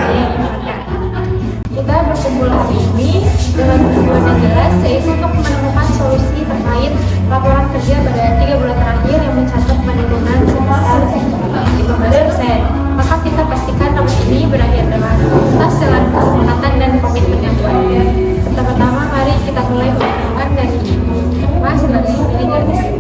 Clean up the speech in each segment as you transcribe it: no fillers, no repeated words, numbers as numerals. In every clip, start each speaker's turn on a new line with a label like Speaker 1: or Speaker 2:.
Speaker 1: biaya penghargaan. Kita berkumpul hari ini dengan tujuan yang jelas, yaitu untuk menemukan solusi terkait laporan kerja pada 3 bulan terakhir yang mencatat penurunan sebesar 15%. Maka kita pastikan tahun ini berakhir dengan tuntas dengan kesepakatan dan komitmen yang kuat. Pertama-tama mari kita mulai pertemuan dari Mas sebagai manajer.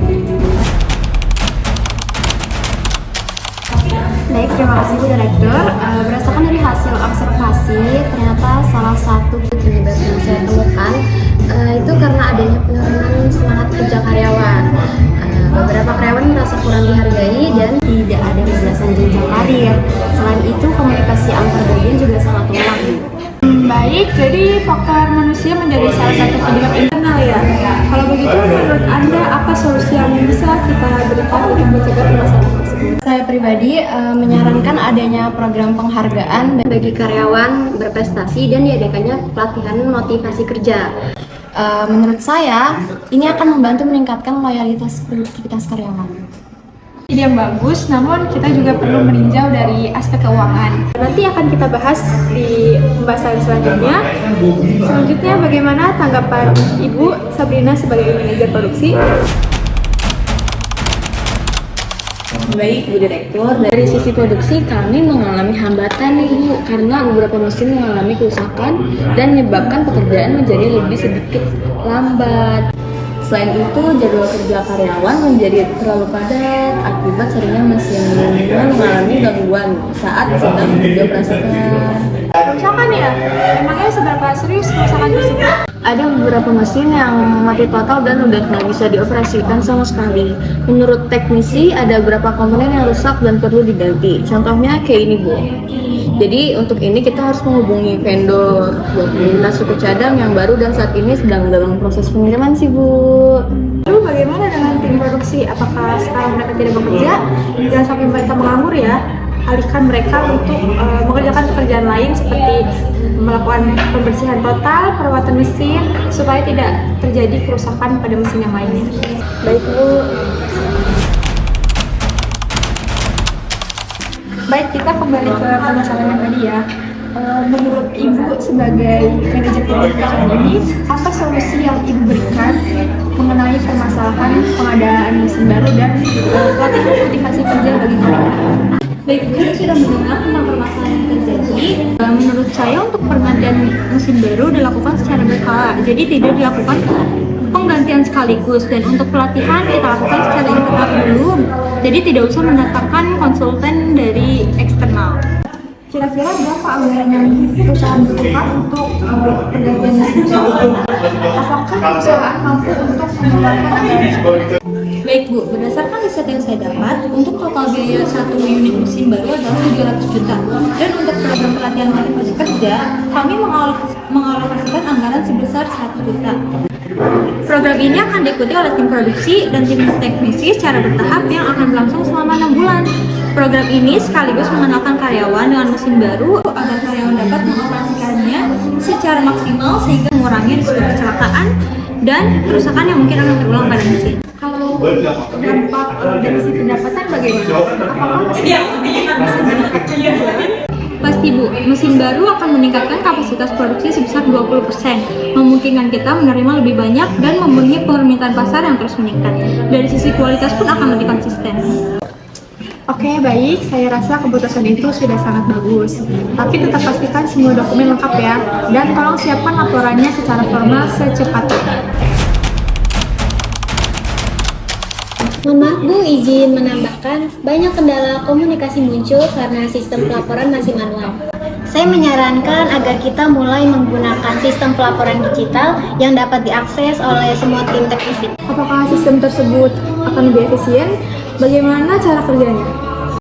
Speaker 2: Baik, terima kasih Bu Direktur. Berdasarkan dari hasil observasi, ternyata salah satu penyebab yang saya temukan itu karena adanya penurunan semangat kerja karyawan. Beberapa karyawan merasa kurang dihargai dan tidak ada kejelasan jenjang karir. Selain itu, komunikasi antar bagian juga sangat lemah.
Speaker 1: Baik, jadi faktor manusia menjadi salah satu penyebab internal ya. Kalau begitu, menurut Anda apa solusi yang bisa kita berikan untuk mencegah masalah tersebut?
Speaker 2: Saya pribadi menyarankan adanya program penghargaan bagi karyawan berprestasi dan diadakannya pelatihan motivasi kerja. Menurut saya, ini akan membantu meningkatkan loyalitas produktivitas karyawan.
Speaker 1: Ide yang bagus, namun kita juga perlu meninjau dari aspek keuangan. Nanti akan kita bahas di pembahasan selanjutnya. Selanjutnya, bagaimana tanggapan Ibu Sabrina sebagai manajer produksi?
Speaker 3: Baik Bu Direktur, dari sisi produksi kami mengalami hambatan nih Bu, karena beberapa mesin mengalami kerusakan dan menyebabkan pekerjaan menjadi lebih sedikit lambat. Selain itu, jadwal kerja karyawan menjadi terlalu padat akibat seringnya mesin mengalami gangguan saat sedang dioperasikan.
Speaker 1: Kerusakan ya? Emangnya seberapa serius kerusakan tersebut?
Speaker 3: Ada beberapa mesin yang mati total dan udah nggak bisa dioperasikan sama sekali. Menurut teknisi, ada beberapa komponen yang rusak dan perlu diganti. Contohnya kayak ini Bu. Jadi untuk ini kita harus menghubungi vendor buat minta suku cadang yang baru dan saat ini sedang dalam proses pengiriman sih Bu.
Speaker 1: Lalu bagaimana dengan tim produksi? Apakah sekarang mereka tidak bekerja? Jangan sampai mereka menganggur ya. Alihkan mereka untuk mengerjakan pekerjaan lain seperti melakukan pembersihan total, perawatan mesin supaya tidak terjadi kerusakan pada mesin yang lainnya.
Speaker 3: Baik Bu.
Speaker 1: Baik, kita kembali ke permasalahan yang tadi ya. Menurut Ibu sebagai manajer perusahaan ini, apa solusi yang Ibu berikan mengenai permasalahan pengadaan mesin baru dan pelatihan motivasi kerja bagi karyawan?
Speaker 2: Baik, Bu, saya sudah mendengar tentang permasalahan yang terjadi.
Speaker 1: Menurut saya untuk pergantian mesin baru dilakukan secara berkala, jadi tidak dilakukan penggantian sekaligus, dan untuk pelatihan kita lakukan secara internal dulu, jadi tidak usah mendatangkan konsultan dari eksternal. Kira-kira berapa anggaran yang perusahaan butuhkan untuk pergantian mesin tersebut? Apakah perusahaan mampu untuk mengeluarkan anggaran?
Speaker 2: Baik Bu, berdasarkan riset yang saya dapat, untuk total biaya satu unit mesin baru adalah 700 juta. Dan untuk program pelatihan motivasi kerja, kami mengalokasikan anggaran sebesar 100 juta.
Speaker 1: Program ini akan diikuti oleh tim produksi dan tim teknisi secara bertahap yang akan berlangsung selama 6 bulan. Program ini sekaligus mengenalkan karyawan dengan mesin baru agar karyawan dapat mengoperasikannya secara maksimal sehingga mengurangi risiko kecelakaan dan kerusakan yang mungkin akan terulang pada mesin. Kalau dampak dari sisi pendapatan bagaimana? Apakah mesin bisa meningkatkan penjualan? Pasti Bu, mesin baru akan meningkatkan kapasitas produksi sebesar 20%, memungkinkan kita menerima lebih banyak dan memenuhi permintaan pasar yang terus meningkat. Dari sisi kualitas pun akan lebih konsisten. Oke, baik. Saya rasa keputusan itu sudah sangat bagus. Tapi tetap pastikan semua dokumen lengkap ya. Dan tolong siapkan laporannya secara formal secepatnya.
Speaker 4: Mohon maaf Bu, izin menambahkan, banyak kendala komunikasi muncul karena sistem pelaporan masih manual. Saya menyarankan agar kita mulai menggunakan sistem pelaporan digital yang dapat diakses oleh semua tim teknisi.
Speaker 1: Apakah sistem tersebut akan lebih efisien? Bagaimana cara kerjanya?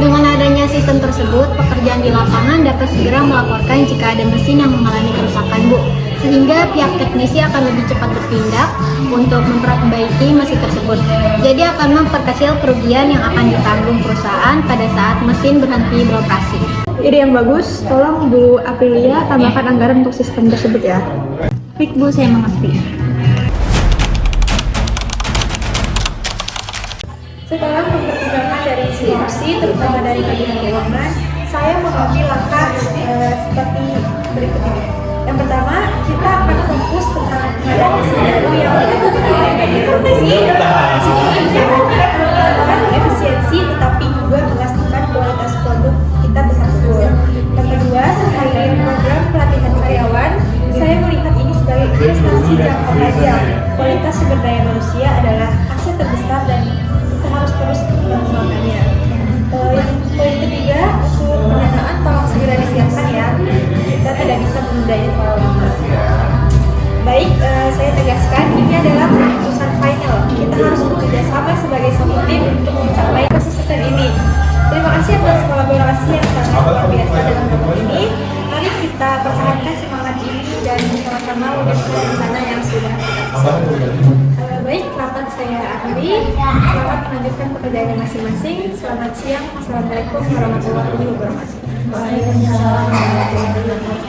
Speaker 4: Dengan adanya sistem tersebut, pekerjaan di lapangan dapat segera melaporkan jika ada mesin yang mengalami kerusakan Bu. Sehingga pihak teknisi akan lebih cepat bertindak untuk memperbaiki mesin tersebut. Jadi akan memperkecil kerugian yang akan ditanggung perusahaan pada saat mesin berhenti beroperasi.
Speaker 1: Ide yang bagus, tolong Bu Aprilia tambahkan anggaran untuk sistem tersebut ya. Baik Bu, saya mengerti. Setelah mempertimbangkan dari institusi, terutama dari bagian keuangan, saya mengambil langkah seperti berikut ini. Yang pertama, kita akan fokus tentang pengadaan mesin baru yang efisiensi, tetapi juga memastikan kualitas produk kita tetap unggul. Yang kedua, terkait program pelatihan karyawan, saya melihat ini sebagai investasi jangka panjang. Kualitas sumber daya manusia adalah aset terbesar dan kita harus terus mengembangkannya. Yang poin ketiga, untuk pendanaan tolong segera disiapkan ya. Kita tidak bisa menundanya terlalu lama. Baik, saya tegaskan ini adalah keputusan final. Kita harus bekerja sama sebagai satu tim untuk mencapai kesuksesan ini. Terima kasih atas kolaborasi yang sangat luar biasa dalam program ini. Mari kita pertahankan semangat ini dan sama-sama wujudkan rencana yang sudah kita susun. Baik, rapat saya akhiri. Selamat melanjutkan pekerjaannya masing-masing. Selamat siang. Assalamualaikum warahmatullahi wabarakatuh. Waalaikumsalam warahmatullahi wabarakatuh.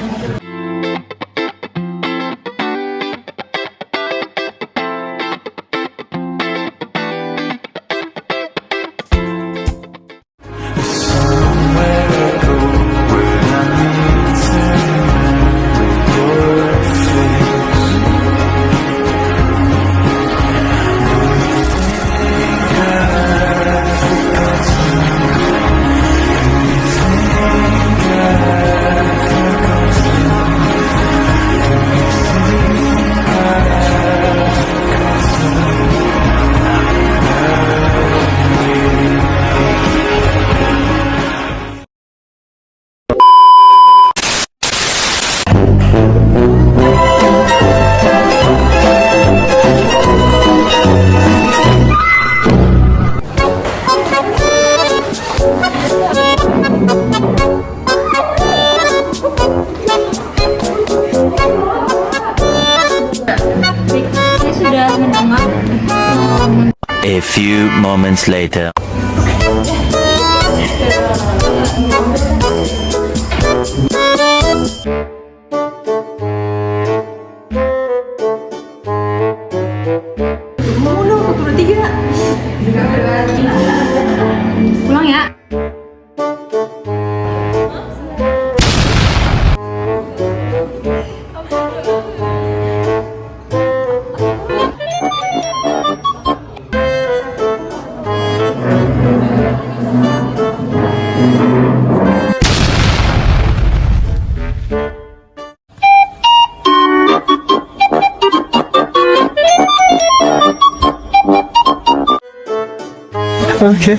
Speaker 5: A few moments later.
Speaker 1: Pulang ya.
Speaker 6: Okay.